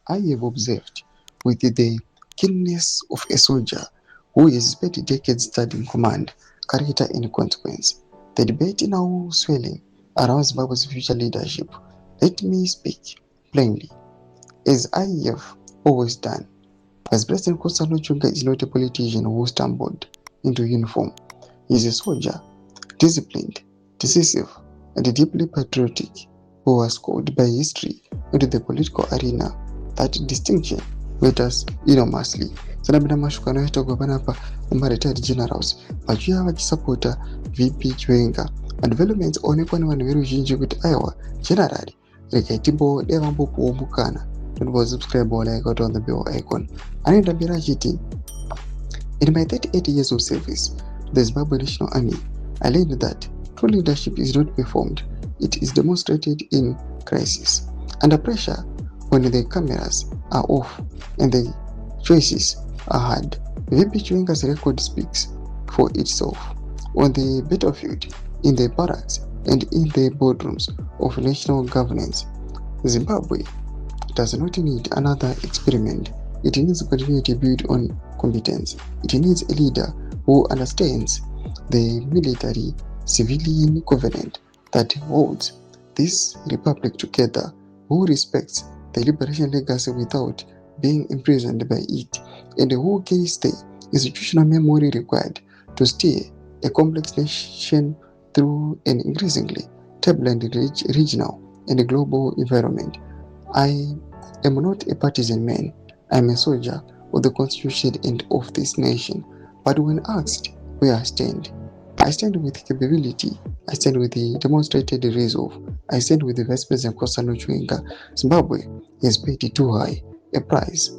I have observed with the keenness of a soldier who has spent decades studying command, character, and consequence. The debate now swelling around Zimbabwe's future leadership. Let me speak plainly, as I have always done. Vice President Kosalo Chunga is not a politician who stumbled into uniform. He is a soldier, disciplined, decisive, and deeply patriotic, who was called by history into the political arena. That distinction matters enormously. Sanabina mashukano yaitogwa panapa retired generals vachiuya vachisapota VP Chiwenga. Madevelopments onekwa nevanhu veruzhinji kuti aiwa general regai dai vambopuwo mukana. Don't forget to subscribe or like out on the bell icon. Anoenda achiti, in my 38 years of service to the Zimbabwe National Army, I learned that true leadership is not performed, it is demonstrated in crisis. Under pressure, when the cameras are off and the choices are hard, VP Chiwenga's record speaks for itself. On the battlefield, in the barracks, and in the boardrooms of national governance, Zimbabwe does not need another experiment. It needs continuity built on competence. It needs a leader who understands the military-civilian covenant that holds this republic together, who respects the liberation legacy without being imprisoned by it, and who carries the institutional memory required to steer a complex nation through an increasingly turbulent regional and global environment. I am not a partisan man. I am a soldier of the Constitution and of this nation. But when asked where I stand with capability. I stand with the demonstrated resolve. I stand with the Vice President Kosalo Chiwenga. Zimbabwe has paid too high a price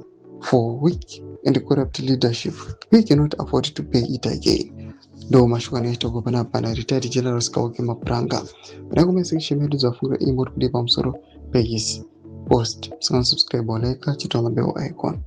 for weak and corrupt leadership. We cannot afford to pay it again. Ndo mashukano yaitogwa panapa na retired general Kauke Mapranga. Nakumesekisha medu za funga imo kudi pa msoro pegis. Post, subscribe or like, chitwa bell icon.